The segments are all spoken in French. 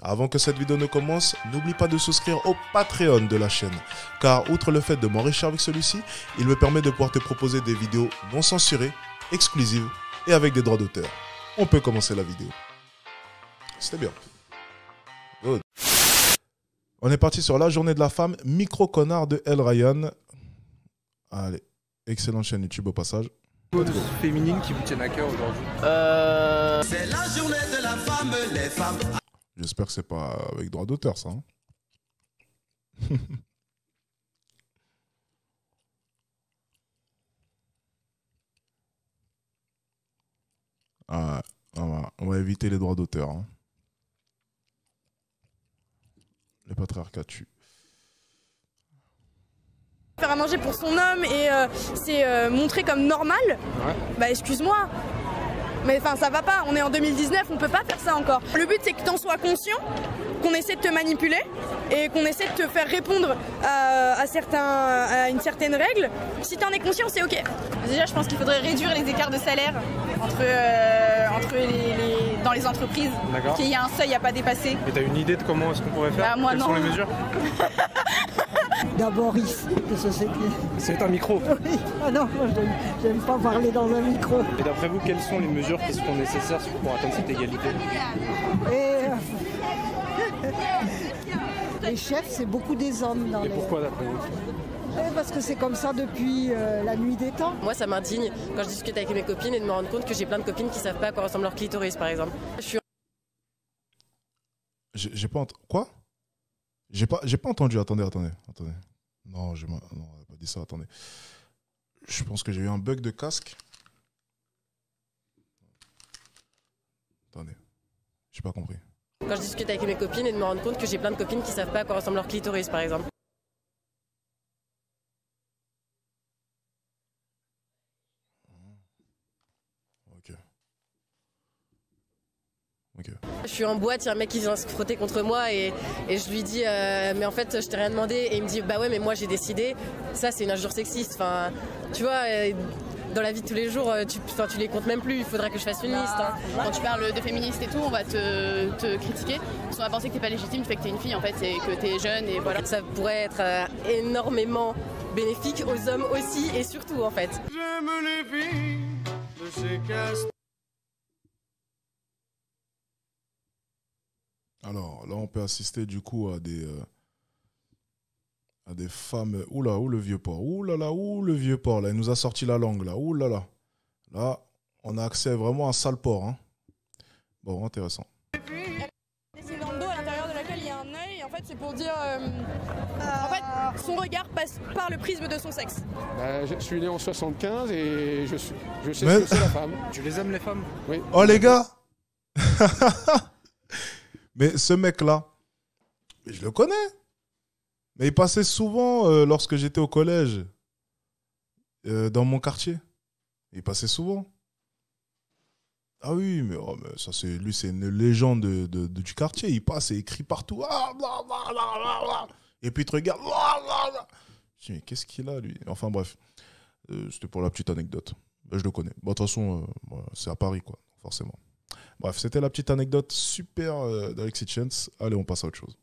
Avant que cette vidéo ne commence, n'oublie pas de souscrire au Patreon de la chaîne, car outre le fait de m'enrichir avec celui-ci, il me permet de pouvoir te proposer des vidéos non censurées, exclusives et avec des droits d'auteur. On peut commencer la vidéo. C'était bien. Good. On est parti sur la journée de la femme, micro-connard de El Ryan. Allez, excellente chaîne YouTube au passage. Féminine qui vous tiennent à cœur aujourd'hui. C'est la journée de la femme, les femmes. J'espère que c'est pas avec droit d'auteur ça. Hein. Ah, on va éviter les droits d'auteur. Hein. Le patriarcat tue. Faire à manger pour son homme et c'est montré comme normal, ouais. Bah excuse-moi. Mais enfin ça va pas, on est en 2019, on peut pas faire ça encore. Le but c'est que t'en sois conscient, qu'on essaie de te manipuler et qu'on essaie de te faire répondre à une certaine règle. Si t'en es conscient, c'est ok. Déjà je pense qu'il faudrait réduire les écarts de salaire dans les entreprises. Qu'il y a un seuil à pas dépasser. Et t'as une idée de comment est-ce qu'on pourrait faire? Moi, Quelles sont les mesures? D'abord ici, de société. C'est un micro. Oui. Ah non, moi j'aime pas parler dans un micro. Et d'après vous, quelles sont les mesures qui seront nécessaires pour atteindre cette égalité? Les chefs, c'est beaucoup des hommes. Et pourquoi d'après vous? Parce que c'est comme ça depuis la nuit des temps. Moi ça m'indigne quand je discute avec mes copines et de me rendre compte que j'ai plein de copines qui savent pas à quoi ressemble leur clitoris par exemple. J'ai pas entendu. Quoi? J'ai pas entendu. Attendez. Non, on n'a pas dit ça. Attendez. Je pense que j'ai eu un bug de casque. Attendez. J'ai pas compris. Quand je discute avec mes copines et de me rendre compte que j'ai plein de copines qui savent pas à quoi ressemble leur clitoris par exemple. Ok. Je suis en boîte, il y a un mec qui vient se frotter contre moi et je lui dis mais en fait je t'ai rien demandé et il me dit bah ouais mais moi j'ai décidé. Ça c'est une injure sexiste. Enfin tu vois dans la vie de tous les jours tu les comptes même plus. Il faudrait que je fasse une liste. Hein. Quand tu parles de féministe et tout, on va te critiquer. Parce qu'on va penser que t'es pas légitime, tu fais que t'es une fille en fait et que t'es jeune et voilà. Ça pourrait être énormément bénéfique aux hommes aussi et surtout en fait. J'aime les filles de chez Castres. Alors là, on peut assister du coup à des femmes. Oula, où le vieux porc? Oulala, où le vieux porc? Là, il nous a sorti la langue là. Oulala. Là, on a accès vraiment à un sale porc. Hein. Bon, intéressant. C'est dans le dos à l'intérieur de laquelle il y a un œil. En fait, c'est pour dire. En fait, son regard passe par le prisme de son sexe. Bah, je suis né en 75 et je sais ce que c'est la femme. Tu les aimes les femmes? Oui. Oh les gars. Mais ce mec-là, je le connais. Mais il passait souvent lorsque j'étais au collège, dans mon quartier. Il passait souvent. Ah oui, mais ça c'est lui, c'est une légende du quartier. Il passe et il crie partout. Et puis il te regarde. Je dis, mais qu'est-ce qu'il a lui? Enfin bref, c'était pour la petite anecdote. Je le connais. Bon, de toute façon, c'est à Paris, quoi, forcément. Bref, c'était la petite anecdote super d'Alexis Chance. Allez, on passe à autre chose.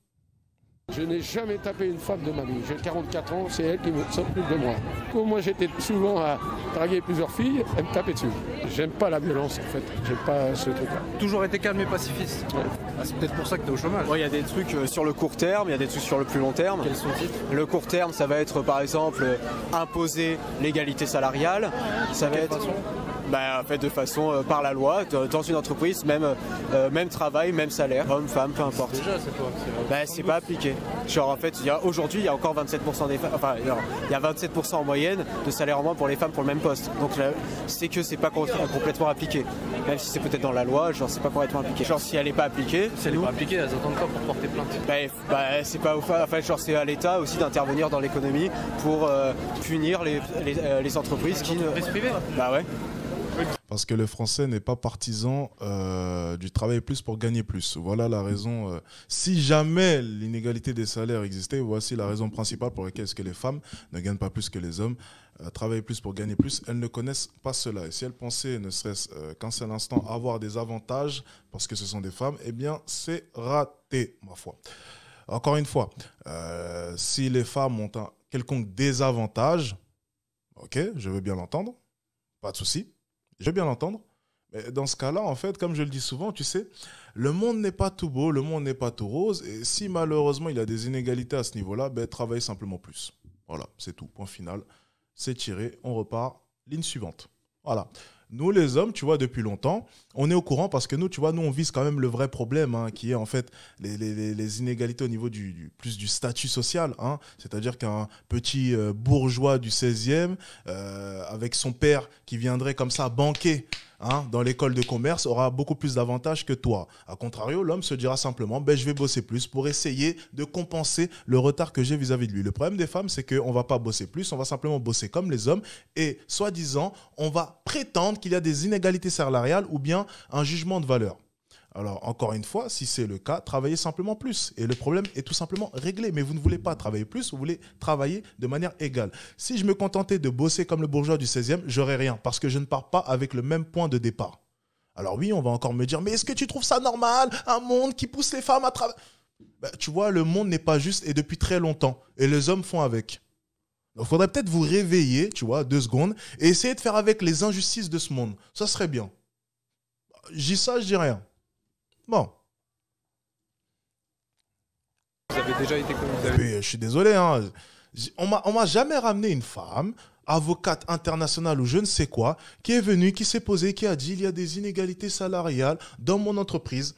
Je n'ai jamais tapé une femme de ma vie. J'ai 44 ans, c'est elle qui s'occupe de moi. Comme moi j'étais souvent à draguer plusieurs filles, elle me tapait dessus. J'aime pas la violence en fait, j'aime pas ce truc-là. Toujours été calme et pacifiste. Ouais. Ah, c'est peut-être pour ça que t'es au chômage. Ouais, il y a des trucs sur le court terme, il y a des trucs sur le plus long terme. Quels sont-ils? Le court terme, ça va être par exemple imposer l'égalité salariale. Ça va être en fait de façon par la loi dans une entreprise, même travail, même salaire, homme, femme, peu importe. Déjà, c'est quoi? C'est pas appliqué. Genre en fait, aujourd'hui, il y a encore 27% des femmes, enfin il y a 27% en moyenne de salaire en moins pour les femmes pour le même poste. Donc là, c'est que c'est pas complètement appliqué. Même si c'est peut-être dans la loi, genre c'est pas complètement appliqué. Genre si elle est pas appliquée, si elle est pas appliquée, elles attendent pas pour porter plainte. C'est pas enfin genre c'est à l'État aussi d'intervenir dans l'économie pour punir les entreprises qui ne. Privées. Bah ouais. Parce que le français n'est pas partisan du travailler plus pour gagner plus. Voilà la raison. Si jamais l'inégalité des salaires existait, voici la raison principale pour laquelle est-ce que les femmes ne gagnent pas plus que les hommes. Travailler plus pour gagner plus, elles ne connaissent pas cela. Et si elles pensaient, ne serait-ce qu'un seul instant, avoir des avantages parce que ce sont des femmes, eh bien, c'est raté, ma foi. Encore une fois, si les femmes ont un quelconque désavantage, ok, je veux bien l'entendre, pas de souci, je veux bien l'entendre. Mais dans ce cas-là, en fait, comme je le dis souvent, tu sais, le monde n'est pas tout beau, le monde n'est pas tout rose. Et si malheureusement il y a des inégalités à ce niveau-là, ben, travaillez simplement plus. Voilà, c'est tout, point final. C'est tiré, on repart, ligne suivante. Voilà. Nous, les hommes, tu vois, depuis longtemps, on est au courant parce que nous, tu vois, nous, on vise quand même le vrai problème, hein, qui est en fait les inégalités au niveau plus du statut social. Hein. C'est-à-dire qu'un petit bourgeois du 16e, avec son père qui viendrait comme ça banquer, hein, dans l'école de commerce, aura beaucoup plus d'avantages que toi. A contrario, l'homme se dira simplement, ben, je vais bosser plus pour essayer de compenser le retard que j'ai vis-à-vis de lui. Le problème des femmes, c'est qu'on ne va pas bosser plus, on va simplement bosser comme les hommes et, soi-disant, on va prétendre qu'il y a des inégalités salariales ou bien un jugement de valeur. Alors, encore une fois, si c'est le cas, travaillez simplement plus. Et le problème est tout simplement réglé. Mais vous ne voulez pas travailler plus, vous voulez travailler de manière égale. Si je me contentais de bosser comme le bourgeois du 16e, j'aurais rien. Parce que je ne pars pas avec le même point de départ. Alors oui, on va encore me dire, mais est-ce que tu trouves ça normal, un monde qui pousse les femmes à travailler? Ben, tu vois, le monde n'est pas juste et depuis très longtemps. Et les hommes font avec. Donc, il faudrait peut-être vous réveiller, tu vois, 2 secondes, et essayer de faire avec les injustices de ce monde. Ça serait bien. Je dis ça, je dis rien. Bon. Vous avez déjà été Je suis désolé, hein. On m'a jamais ramené une femme, avocate internationale ou je ne sais quoi, qui est venue, qui s'est posée, qui a dit il y a des inégalités salariales dans mon entreprise.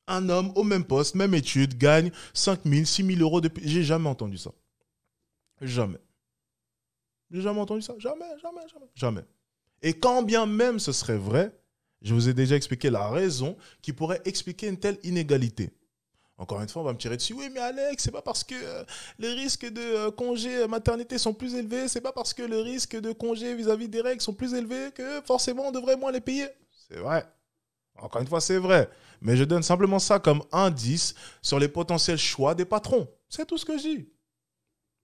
Un homme au même poste, même étude, gagne 5 000, 6 000 euros depuis. J'ai jamais entendu ça. Jamais. J'ai jamais entendu ça. Jamais. Et quand bien même ce serait vrai, je vous ai déjà expliqué la raison qui pourrait expliquer une telle inégalité. Encore une fois, on va me tirer dessus. Oui, mais Alex, c'est pas parce que les risques de congé maternité sont plus élevés, c'est pas parce que le risque de congé vis-à-vis des règles sont plus élevés que forcément on devrait moins les payer. C'est vrai. Encore une fois, c'est vrai. Mais je donne simplement ça comme indice sur les potentiels choix des patrons. C'est tout ce que je dis.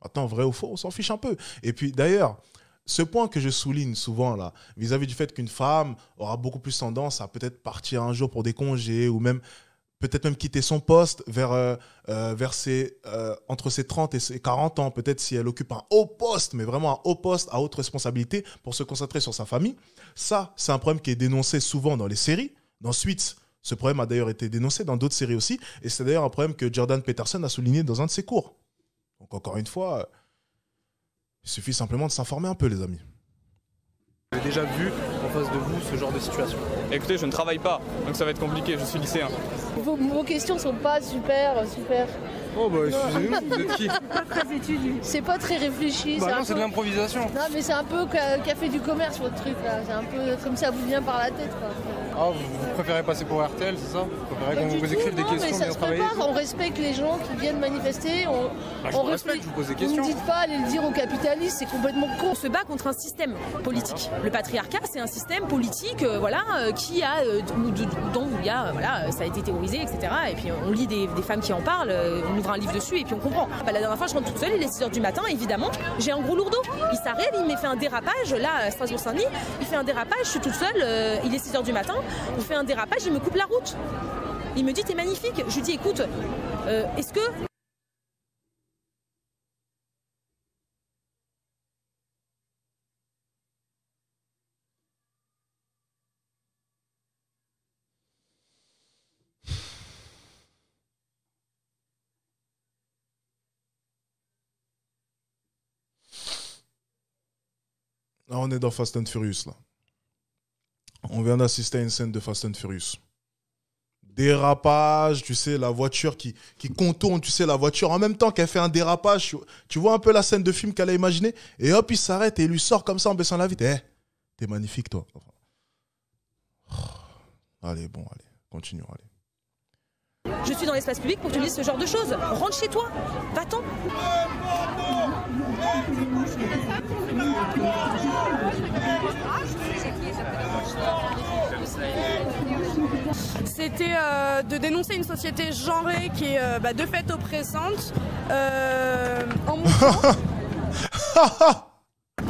Attends, vrai ou faux, on s'en fiche un peu. Et puis d'ailleurs, ce point que je souligne souvent là, vis-à-vis du fait qu'une femme aura beaucoup plus tendance à peut-être partir un jour pour des congés ou même peut-être même quitter son poste entre ses 30 et ses 40 ans, peut-être si elle occupe un haut poste, mais vraiment un haut poste à haute responsabilité pour se concentrer sur sa famille. Ça, c'est un problème qui est dénoncé souvent dans les séries. Dans Suits, ce problème a d'ailleurs été dénoncé dans d'autres séries aussi, et c'est d'ailleurs un problème que Jordan Peterson a souligné dans un de ses cours. Donc encore une fois, il suffit simplement de s'informer un peu, les amis. Vous avez déjà vu en face de vous ce genre de situation? Écoutez, je ne travaille pas, donc ça va être compliqué, je suis lycéen. Vos questions sont pas super. Oh bah excusez-nous, vous êtes qui? Pas très étudié. C'est pas très réfléchi. Bah non, c'est de l'improvisation. Non mais c'est un peu café du commerce votre truc là. C'est un peu comme ça vous vient par la tête quoi. Ah, vous préférez passer pour RTL, c'est ça? Vous préférez qu'on vous écrive des questions bien travaillées? On respecte les gens qui viennent manifester. Je vous respecte, je vous pose des questions. Vous ne dites pas aller le dire aux capitalistes, c'est complètement con. On se bat contre un système politique. Le patriarcat, c'est un système politique, qui a, dont il y a, ça a été théorisé, etc. Et puis on lit des femmes qui en parlent, on ouvre un livre dessus et puis on comprend. La dernière fois, je rentre toute seule, il est 6h du matin, évidemment, j'ai un gros lourdeau. Il s'arrête, il m'a fait un dérapage, là, à Strasbourg-Saint-Denis, il fait un dérapage, je suis toute seule, il est 6h du matin, il fait un dérapage, il me coupe la route. Il me dit, t'es magnifique. Je lui dis, écoute, est-ce que... Là, on est dans Fast and Furious, là. On vient d'assister à une scène de Fast and Furious. Dérapage, tu sais, la voiture qui contourne, tu sais, la voiture en même temps qu'elle fait un dérapage. Tu vois un peu la scène de film qu'elle a imaginée. Et hop, il s'arrête et il lui sort comme ça en baissant la vitre. T'es magnifique, toi. Allez, bon, allez, continuons, allez. Je suis dans l'espace public pour que tu me dises ce genre de choses. Rentre chez toi, va-t'en. C'était de dénoncer une société genrée qui est de fait oppressante en montrant...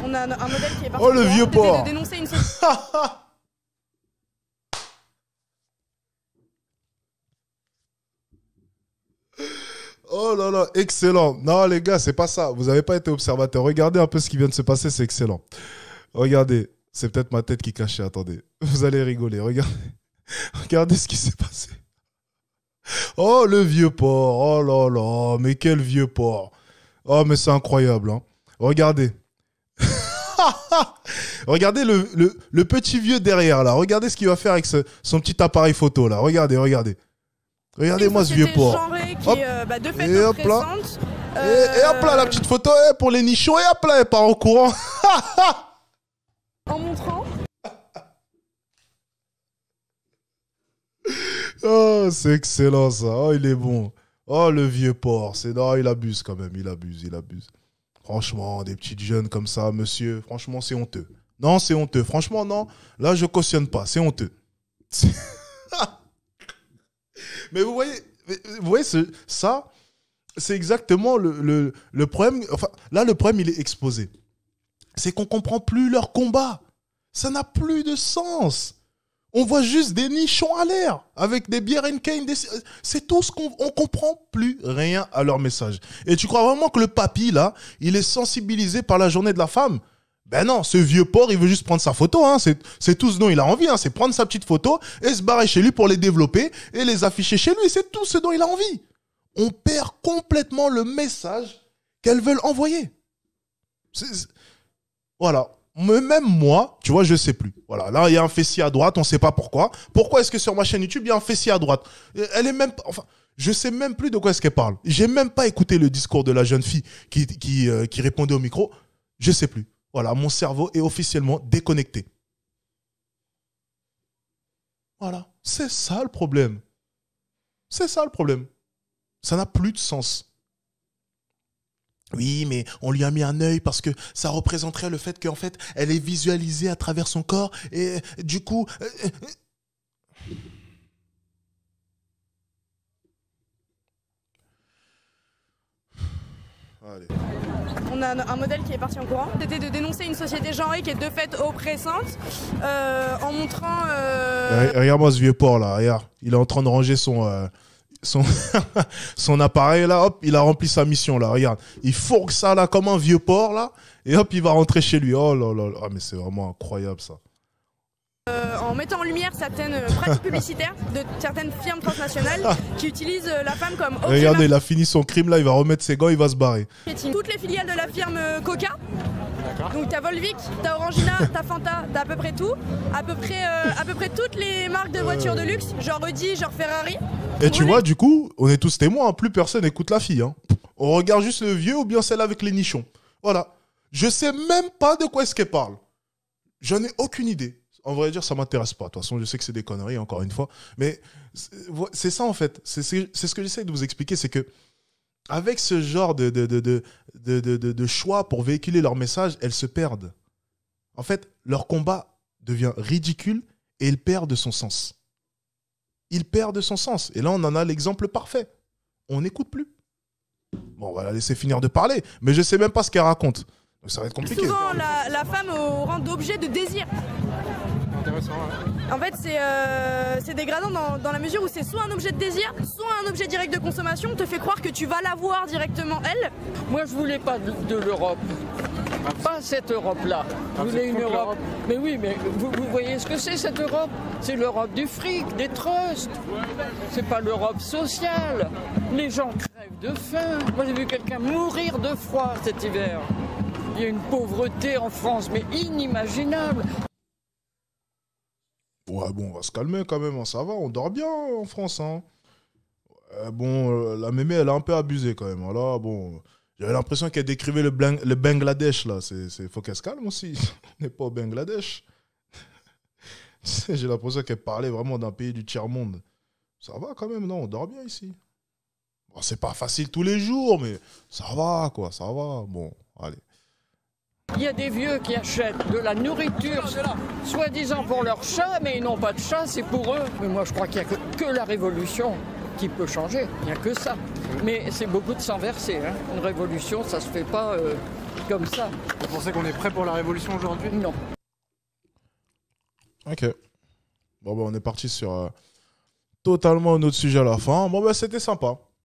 On a un modèle qui est parti. Oh le vieux porc. De dénoncer une société... Oh là là, excellent. Non les gars, c'est pas ça. Vous n'avez pas été observateur. Regardez un peu ce qui vient de se passer, c'est excellent. Regardez, c'est peut-être ma tête qui cachait. Attendez, vous allez rigoler. Regardez, regardez ce qui s'est passé. Oh le vieux porc. Oh là là, mais quel vieux porc. Oh mais c'est incroyable. Hein. Regardez. Regardez le petit vieux derrière là. Regardez ce qu'il va faire avec son petit appareil photo là. Regardez, regardez. Regardez-moi ce vieux porc. Hop. De fait et hop là. Et hop là, la petite photo pour les nichons. Et hop là, elle part en courant. En montrant. Oh, c'est excellent ça. Oh, il est bon. Oh, le vieux porc. Non, il abuse quand même. Il abuse, il abuse. Franchement, des petites jeunes comme ça, monsieur, franchement, c'est honteux. Non, c'est honteux. Franchement, non. Là, je cautionne pas. C'est honteux. Mais vous voyez ça, c'est exactement le problème. Enfin, là, le problème, il est exposé. C'est qu'on comprend plus leur combat. Ça n'a plus de sens. On voit juste des nichons à l'air avec des bières Heineken. C'est tout ce qu'on comprend plus rien à leur message. Et tu crois vraiment que le papy, là, il est sensibilisé par la journée de la femme? Ben non, ce vieux porc, il veut juste prendre sa photo. Hein. C'est tout ce dont il a envie. Hein. C'est prendre sa petite photo et se barrer chez lui pour les développer et les afficher chez lui. C'est tout ce dont il a envie. On perd complètement le message qu'elles veulent envoyer. Voilà. Même moi, tu vois, je sais plus. Voilà. Là, il y a un fessier à droite, on ne sait pas pourquoi. Pourquoi est-ce que sur ma chaîne YouTube, il y a un fessier à droite? Elle est même... Enfin, je sais même plus de quoi est-ce qu'elle parle. J'ai même pas écouté le discours de la jeune fille qui répondait au micro. Je sais plus. Voilà, mon cerveau est officiellement déconnecté. Voilà, c'est ça le problème. C'est ça le problème. Ça n'a plus de sens. Oui, mais on lui a mis un œil parce que ça représenterait le fait qu'en fait, elle est visualisée à travers son corps et du coup... Allez. On a un modèle qui est parti en courant. C'était de dénoncer une société genrée qui est de fait oppressante en montrant... Regarde-moi ce vieux porc là, regarde. Il est en train de ranger son appareil là, hop, il a rempli sa mission là, regarde. Il fourgue ça là comme un vieux porc là, et hop, il va rentrer chez lui. Oh là là là, ah, mais c'est vraiment incroyable ça. En mettant en lumière certaines pratiques publicitaires de certaines firmes transnationales qui utilisent la femme comme objet. Regardez, il a fini son crime là, il va remettre ses gants, il va se barrer. Toutes les filiales de la firme Coca. Donc t'as Volvic, t'as Orangina, t'as Fanta, t'as à peu près tout. À peu près toutes les marques de voitures de luxe, genre Audi, genre Ferrari. Et tu vois, du coup, on est tous témoins, hein, plus personne n'écoute la fille. Hein. On regarde juste le vieux ou bien celle avec les nichons. Voilà. Je sais même pas de quoi est-ce qu'elle parle. J'en ai aucune idée. En vrai dire, ça m'intéresse pas. De toute façon, je sais que c'est des conneries, encore une fois. Mais c'est ça, en fait. C'est ce que j'essaie de vous expliquer, c'est que avec ce genre de choix pour véhiculer leur message, elles se perdent. En fait, leur combat devient ridicule et il perd de son sens. Il perd de son sens. Et là, on en a l'exemple parfait. On n'écoute plus. Bon, on va la laisser finir de parler, mais je sais même pas ce qu'elle raconte. Donc ça va être compliqué. Souvent, la femme au rang d'objet de désir. En fait, c'est dégradant dans la mesure où c'est soit un objet de désir, soit un objet direct de consommation. On te fait croire que tu vas l'avoir directement, elle. Moi, je voulais pas de l'Europe. Pas cette Europe-là. Je voulais une Europe. Mais oui, mais vous voyez ce que c'est cette Europe? C'est l'Europe du fric, des trusts. C'est pas l'Europe sociale. Les gens crèvent de faim. Moi, j'ai vu quelqu'un mourir de froid cet hiver. Il y a une pauvreté en France, mais inimaginable. Ouais, bon, on va se calmer quand même, hein, ça va, on dort bien en France. Hein. La mémé, elle a un peu abusé quand même. Là, bon, j'avais l'impression qu'elle décrivait le Bangladesh, là. Faut qu'elle se calme aussi. On n'est pas au Bangladesh. J'ai l'impression qu'elle parlait vraiment d'un pays du tiers-monde. Ça va quand même, non? On dort bien ici. Bon, c'est pas facile tous les jours, mais ça va, quoi, ça va. Bon, allez. Il y a des vieux qui achètent de la nourriture, soi-disant pour leurs chats, mais ils n'ont pas de chat, c'est pour eux. Mais moi, je crois qu'il n'y a que la révolution qui peut changer. Il n'y a que ça. Mais c'est beaucoup de sang versé. Hein. Une révolution, ça se fait pas comme ça. Vous pensez qu'on est prêt pour la révolution aujourd'hui? Non. Ok. Bon, on est parti sur totalement un autre sujet à la fin. Bon, c'était sympa.